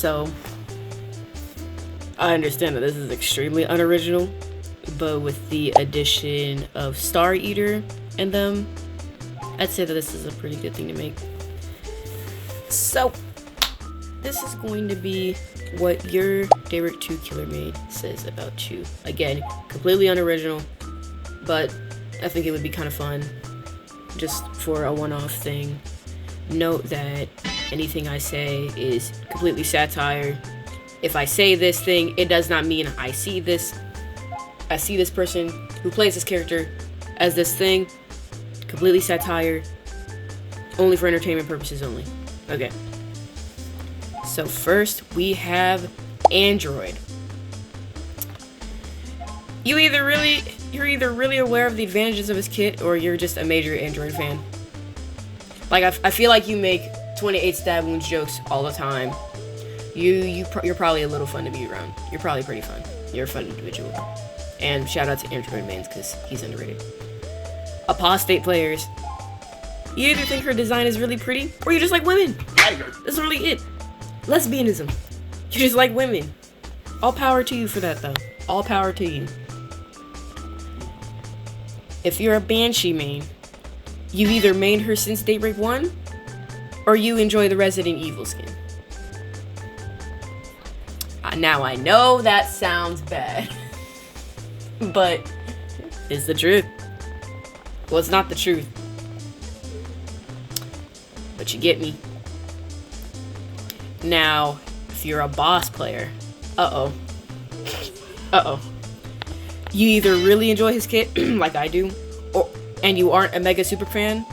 So, I understand that this is extremely unoriginal, but with the addition of Star Eater and them, I'd say that this is a pretty good thing to make. So, this is going to be what your Daybreak 2 killer maid says about you. Again, completely unoriginal, but I think it would be kind of fun just for a one-off thing. Note that anything I say is completely satire. If I say this thing, it does not mean I see this person who plays this character as this thing. Completely satire. Only for entertainment purposes only. Okay. So first we have Android. You're either really aware of the advantages of his kit, or you're just a major Android fan. Like, I feel like you make 28 stab wounds jokes all the time. You're probably a little fun to be around. You're probably pretty fun. You're a fun individual. And shout out to Android Mains, because he's underrated. Apostate players. You either think her design is really pretty, or you just like women. That's really it. Lesbianism. You just like women. All power to you for that, though. All power to you. If you're a Banshee main, you've either mained her since Daybreak 1, or you enjoy the Resident Evil skin. Now I know that sounds bad, but it's the truth. Well, it's not the truth, but you get me. Now, if you're a boss player, you either really enjoy his kit, like I do, and you aren't a Mega Super fan.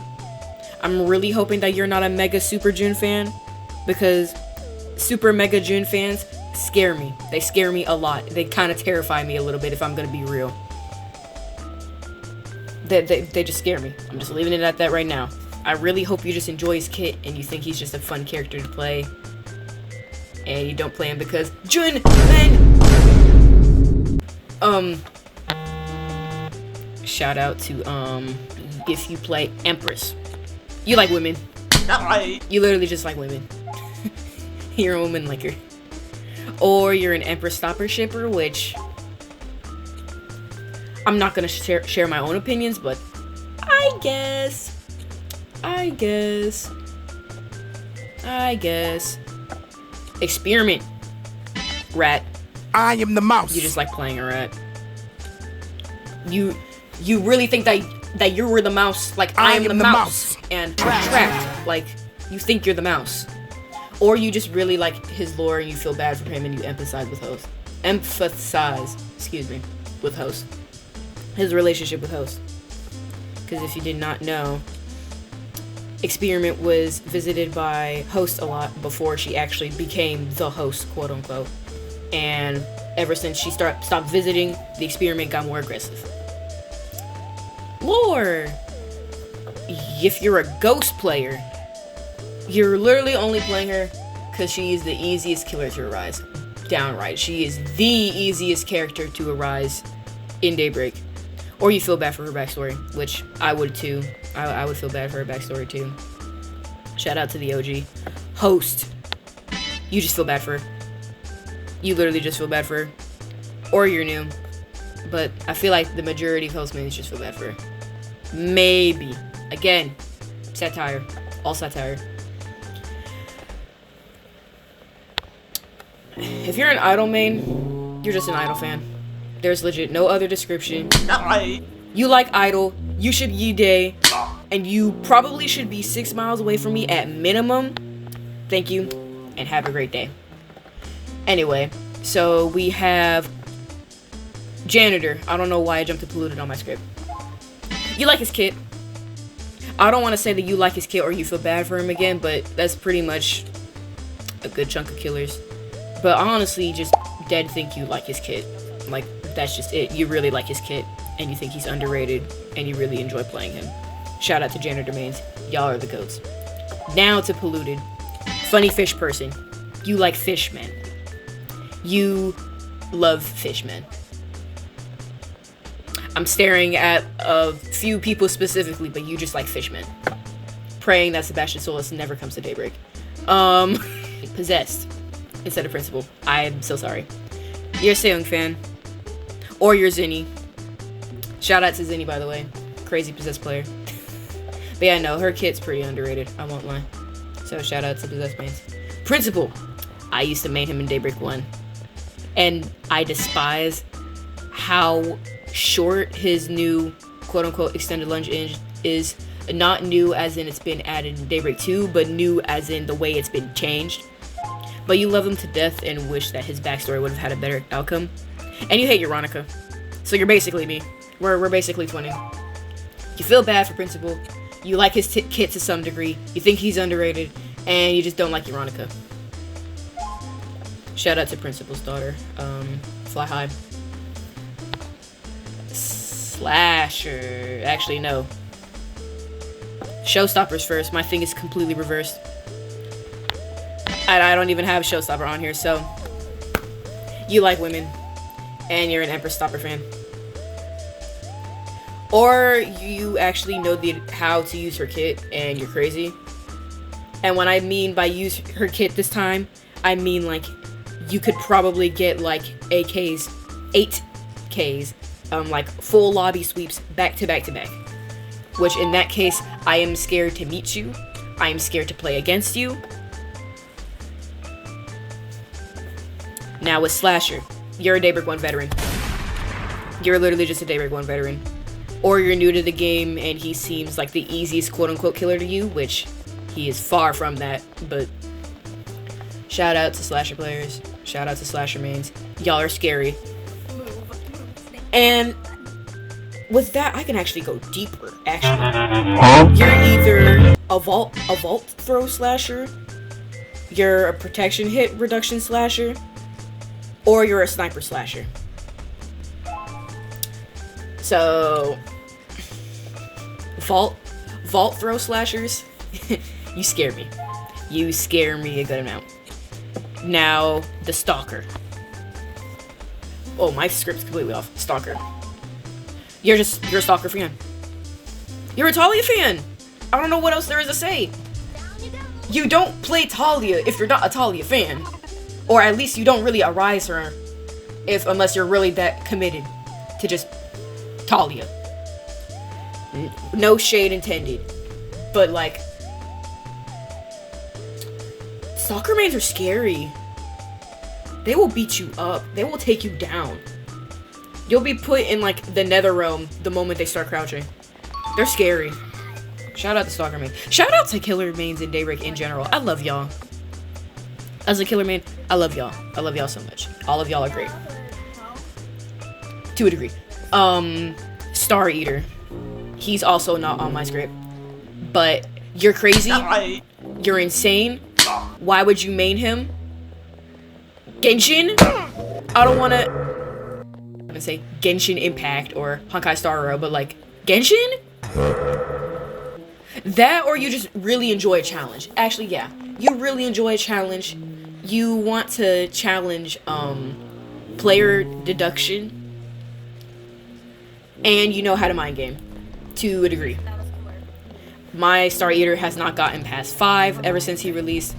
I'm really hoping that you're not a Mega Super Jun fan, because Super Mega Jun fans scare me. They scare me a lot. They kind of terrify me a little bit, if I'm gonna be real. They just scare me. I'm just leaving it at that right now. I really hope you just enjoy his kit and you think he's just a fun character to play, and you don't play him because Jun men. Shout out to if you play Empress. You like women. You literally just like women. You're a woman liker. Or you're an Empress Stopper shipper, which I'm not gonna share my own opinions, but I guess. Experiment. Rat. I am the mouse. You just like playing a rat. You really think that you were the mouse, like I am the mouse. And trapped, like you think you're the mouse. Or you just really like his lore and you feel bad for him and you empathize with Host. With Host. His relationship with Host. Because if you did not know, Experiment was visited by Host a lot before she actually became the host, quote unquote. And ever since she stopped visiting, the Experiment got more aggressive. Lore! If you're a Ghost player, you're literally only playing her because she is the easiest killer to arise. Downright. She is the easiest character to arise in Daybreak. Or you feel bad for her backstory, which I would too. I would feel bad for her backstory too. Shout out to the OG. Host. You just feel bad for her. You literally just feel bad for her. Or you're new. But I feel like the majority of host mains just feel bad for her. Maybe. Again, satire. All satire. If you're an Idol main, you're just an Idol fan. There's legit no other description. You like Idol, you should be Day, and you probably should be 6 miles away from me at minimum. Thank you, and have a great day. Anyway, so we have Janitor. I don't know why I jumped to Polluted on my script. You like his kit. I don't want to say that you like his kit or you feel bad for him again, but that's pretty much a good chunk of killers. But honestly, just dead think you like his kit. Like, that's just it. You really like his kit, and you think he's underrated, and you really enjoy playing him. Shout out to Janitor Mains. Y'all are the goats. Now to Polluted. Funny fish person. You like fishmen. You love fishmen. I'm staring at a few people specifically, but you just like fishmen. Praying that Sebastian Solis never comes to Daybreak. Possessed. instead of Principal. I'm so sorry. You're a Seung fan. Or you're Zinni. Shout out to Zinni, by the way. Crazy Possessed player. But yeah, no, her kit's pretty underrated. I won't lie. So shout out to Possessed mains. Principal. I used to main him in Daybreak 1. And I despise how short his new quote-unquote extended lunge is. Not new as in it's been added in Daybreak 2, but new as in the way it's been changed. But you love him to death and wish that his backstory would have had a better outcome. And you hate Euronica. So you're basically me. We're basically twinning. You feel bad for Principal. You like his kit to some degree. You think he's underrated. And you just don't like Euronica. Shout out to Principal's daughter. Fly high. Slasher. Actually, no. Showstoppers first. My thing is completely reversed. I don't even have Showstopper on here, so... You like women. And you're an Empress Stopper fan. Or you actually know how to use her kit, and you're crazy. And when I mean by use her kit this time, I mean, like, you could probably get, like, 8Ks, like, full lobby sweeps back to back to back. Which, in that case, I am scared to meet you. I am scared to play against you. Now with Slasher, you're a Daybreak 1 veteran. You're literally just a Daybreak 1 veteran. Or you're new to the game and he seems like the easiest quote-unquote killer to you, which he is far from that, but shout out to Slasher players. Shout out to Slasher mains. Y'all are scary. And with that, I can actually go deeper, actually. You're either a vault throw slasher, you're a protection hit reduction slasher, or you're a sniper slasher. So, vault throw slashers, you scare me. You scare me a good amount. Now, the Stalker. Oh, my script's completely off. Stalker. You're a Stalker fan. You're a Talia fan. I don't know what else there is to say. You don't play Talia if you're not a Talia fan. Or at least you don't really arise her unless you're really that committed to just Talia. No shade intended. But like, Stalker mains are scary. They will beat you up. They will take you down. You'll be put in like the nether realm the moment they start crouching. They're scary. Shout out to Stalker main. Shout out to killer mains in Daybreak in general. I love y'all. As a killer main, I love y'all. I love y'all so much. All of y'all are great. To a degree. Star Eater. He's also not on my script. But you're crazy. You're insane. Why would you main him? Genshin? I don't want to... I'm gonna say Genshin Impact or Honkai Star Rail, but like, Genshin? That or you just really enjoy a challenge. Actually, yeah. You really enjoy a challenge. You want to challenge player deduction. And you know how to mind game. To a degree. My Star Eater has not gotten past 5 ever since he released.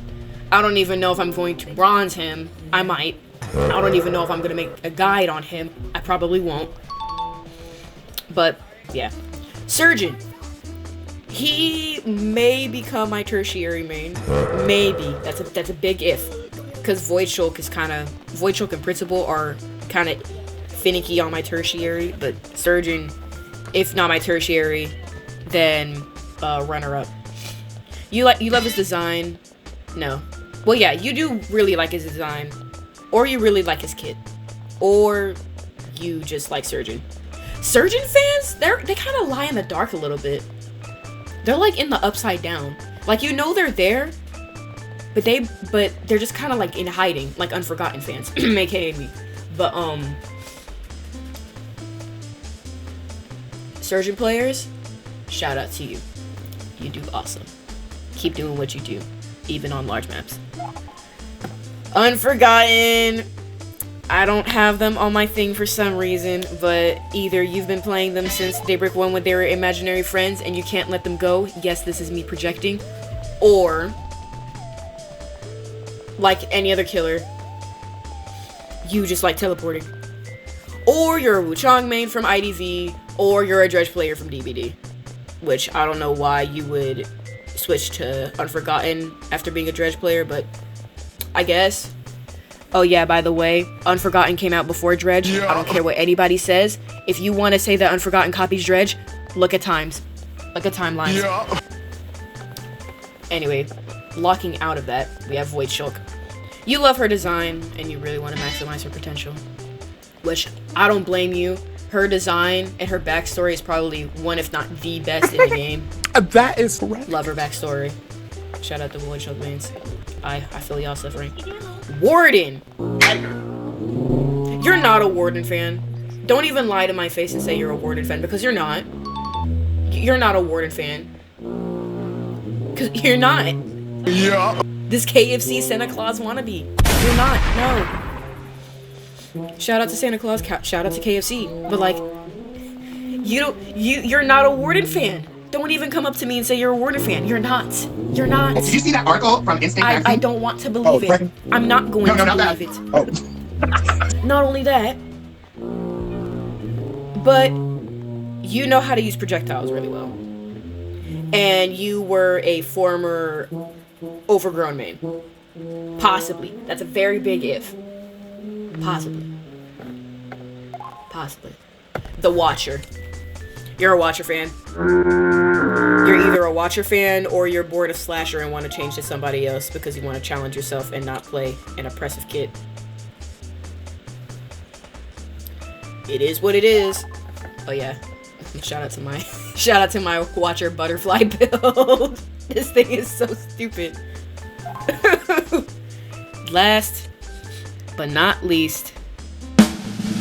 I don't even know if I'm going to bronze him. I might. I don't even know if I'm going to make a guide on him. I probably won't. But, yeah. Surgeon. He may become my tertiary main. Maybe. That's a big if. Because Void Shulk and Principal are kind of finicky on my tertiary. But Surgeon, if not my tertiary, then runner-up. You love his design? No. Well, yeah, you do really like his design. Or you really like his kit. Or you just like Surgeon. Surgeon fans, they kind of lie in the dark a little bit. They're like in the upside down. Like, you know they're there, but they're just kind of like in hiding, like Unforgotten fans, aka me. But Surgeon players, shout out to you. You do awesome. Keep doing what you do, even on large maps. Unforgotten. I don't have them on my thing for some reason, but either you've been playing them since Daybreak 1 when they were imaginary friends and you can't let them go. Yes, this is me projecting. Or, like any other killer, you just like teleporting. Or you're a Wuchang main from IDV, or you're a Dredge player from DBD. Which, I don't know why you would switch to Unforgotten after being a Dredge player, but I guess. Oh yeah, by the way, Unforgotten came out before Dredge. Yeah. I don't care what anybody says. If you want to say that Unforgotten copies Dredge, look at times. Look at timelines. Yeah. Anyway, locking out of that, we have Void Shulk. You love her design, and you really want to maximize her potential. Which, I don't blame you. Her design and her backstory is probably one, if not the best in the game. That is correct. Love her backstory. Shout out to Void Shulk mains. I feel y'all suffering. Warden! You're not a Warden fan. Don't even lie to my face and say you're a Warden fan, because you're not. You're not a Warden fan. Because you're not. Yeah. This KFC Santa Claus wannabe. You're not. No. Shout out to Santa Claus. Shout out to KFC. But like, you're not a Warden fan. Don't even come up to me and say you're a Warden fan. You're not. You're not. Did you see that article from Instinct Magazine? I don't want to believe it. I'm not going to believe it. Oh. Not only that, but you know how to use projectiles really well. And you were a former overgrown main. Possibly. That's a very big if. Possibly. Possibly. The Watcher. You're a Watcher fan. You're either a Watcher fan or you're bored of Slasher and want to change to somebody else because you want to challenge yourself and not play an oppressive kit. It is what it is. Oh yeah. Shout out to my Watcher butterfly build. This thing is so stupid. Last but not least,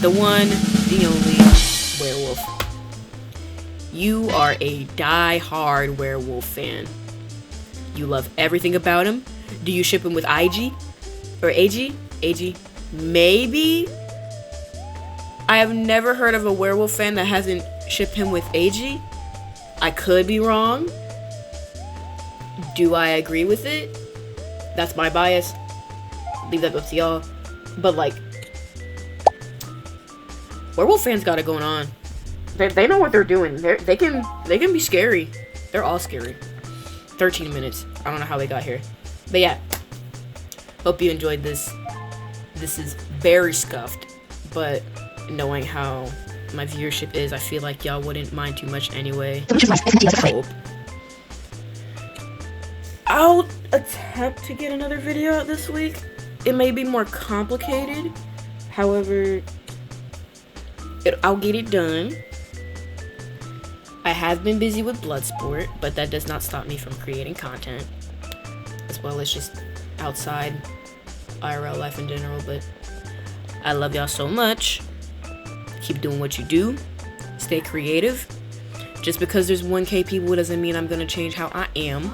the one, the only werewolf. You are a die-hard werewolf fan. You love everything about him. Do you ship him with IG? Or AG? AG? Maybe? I have never heard of a werewolf fan that hasn't shipped him with AG. I could be wrong. Do I agree with it? That's my bias. Leave that up to y'all. But like, werewolf fans got it going on. They know what they're doing. They can be scary. They're all scary. 13 minutes. I don't know how they got here. But yeah. Hope you enjoyed this. This is very scuffed. But knowing how my viewership is, I feel like y'all wouldn't mind too much anyway. Hope. I'll attempt to get another video out this week. It may be more complicated. However, I'll get it done. I have been busy with Bloodsport, but that does not stop me from creating content. As well as just outside IRL life in general, but I love y'all so much. Keep doing what you do. Stay creative. Just because there's 1K people doesn't mean I'm gonna change how I am.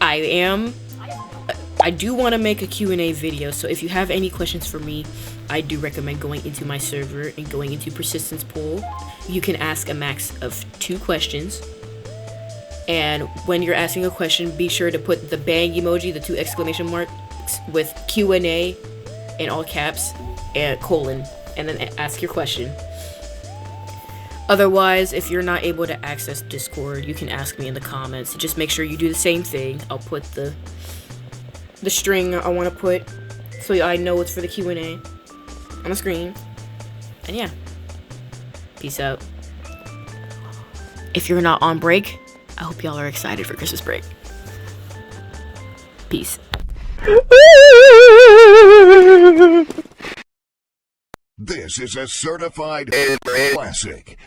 I do want to make a Q&A video, so if you have any questions for me, I do recommend going into my server and going into persistence poll. You can ask a max of 2 questions. And when you're asking a question, be sure to put the bang emoji, the 2 exclamation marks with Q&A in all caps and colon, and then ask your question. Otherwise, if you're not able to access Discord, you can ask me in the comments. Just make sure you do the same thing. I'll put the string I want to put so I know it's for the Q&A on the screen. And yeah. Peace out. If you're not on break, I hope y'all are excited for Christmas break. Peace. This is a certified classic.